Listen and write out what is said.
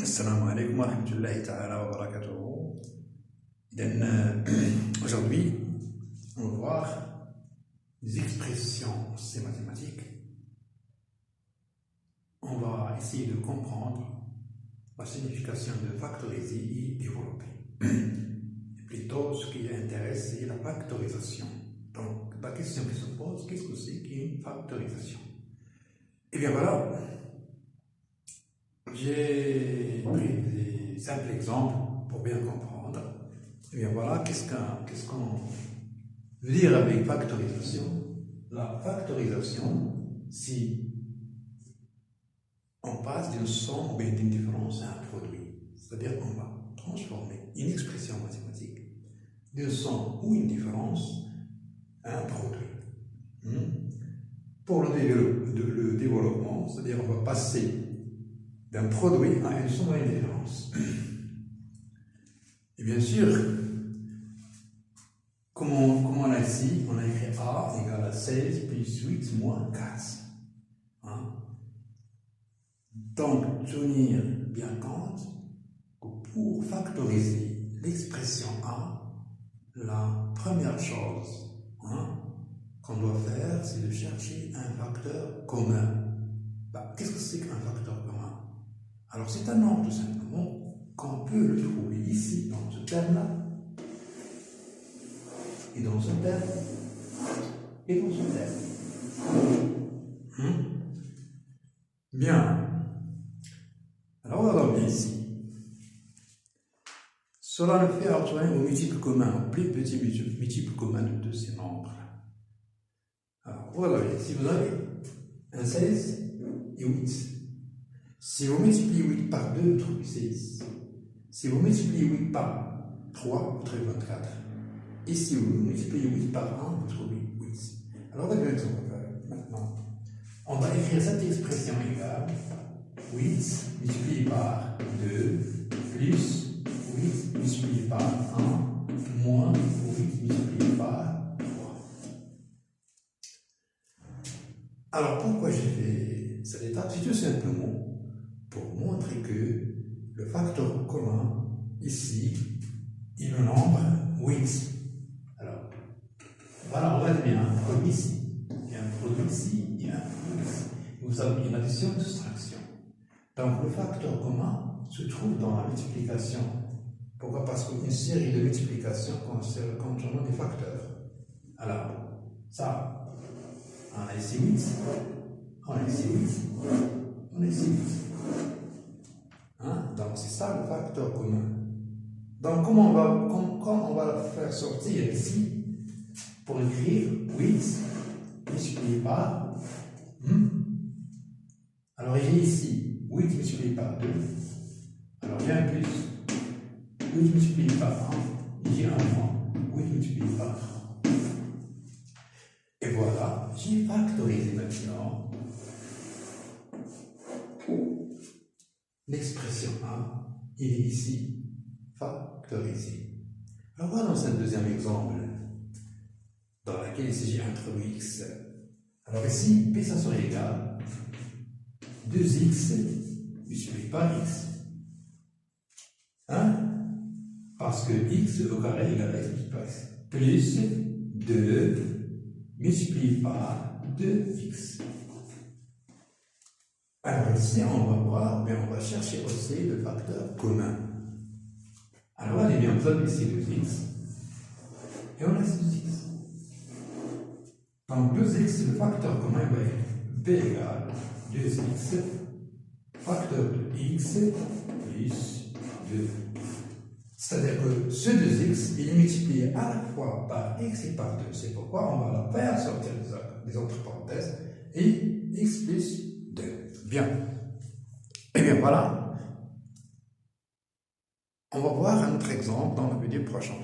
Assalamu alaikum wa rahmatullahi ta'ala wa barakatuhu. Aujourd'hui, on va voir des expressions ces mathématiques. On va essayer de comprendre la signification de factoriser et développer. Et plutôt, ce qui intéresse, c'est la factorisation. Donc, la question qui se pose, qu'est-ce que c'est qu'une factorisation? Eh bien voilà, j'ai pris des simples exemples pour bien comprendre. Et bien voilà, qu'est-ce qu'on veut dire avec factorisation? La factorisation, si on passe d'une somme ou d'une différence à un produit, c'est-à-dire qu'on va transformer une expression mathématique d'une somme ou une différence à un produit. Pour le développement, c'est-à-dire on va passer d'un produit à une somme à une différence. Et bien sûr, comme on a ici, on a écrit A égale à 16 plus 8 moins 4. Donc, tenir bien compte que pour factoriser l'expression A, la première chose qu'on doit faire, c'est de chercher un facteur commun. Qu'est-ce que c'est qu'un facteur commun? Alors, c'est un nombre, tout simplement, qu'on peut le trouver ici, dans ce terme-là, et dans ce terme, et dans ce terme. Bien. Alors, on va regarder ici. Cela le fait obtenir au multiple commun, au plus petit multiple commun de ces nombres. Alors, voilà, si vous avez un 16 et 8, si vous multipliez 8 par 2, vous trouvez 16. Si vous multipliez 8 par 3, vous trouvez 24. Et si vous multipliez 8 par 1, vous trouvez 8. Alors, regardez ce qu'on va faire maintenant. On va écrire cette expression égale 8 multiplié par 2 plus 8 multiplié par 1 moins 8 multiplié par 3. Alors, pourquoi j'ai fait cette étape? C'est tout simplement pour montrer que le facteur commun ici est le nombre 8. Alors, voilà, on va dire un produit ici, il y a un produit ici, il y a un produit ici. Vous avez une addition et une soustraction. Donc, le facteur commun se trouve dans la multiplication. Pourquoi? Parce qu'une série de multiplications concernant des facteurs. Alors, ça, on a ici 8, on a ici 8, on a ici 8. Donc, c'est ça le facteur commun. Donc, comment on va le faire sortir ici pour écrire 8 multiplié par Alors, il y a ici 8 multiplié par 2. Alors, il y a un plus 8 multiplié par 1. Il y a un moins 8 multiplié par 3. Et voilà, j'ai factorisé maintenant l'expression A. Il est ici factorisé. Alors, voilà dans ce deuxième exemple dans lequel il s'agit d'introduire x. Alors, ici, P ça serait égal 2x multiplié par x. Parce que x au carré égale à x multiplié par x. Plus 2 multiplié par 2x. Alors ici, on va voir, mais on va chercher aussi le facteur commun. Alors, on est bien, on a ici 2x. Et on a ici 2x. Donc 2x, le facteur commun va être b égale 2x, facteur de x plus 2. C'est-à-dire que ce 2x, il est multiplié à la fois par x et par 2. C'est pourquoi on va la faire sortir des autres parenthèses et x plus 2. Bien. Et bien voilà. On va voir un autre exemple dans la vidéo prochaine.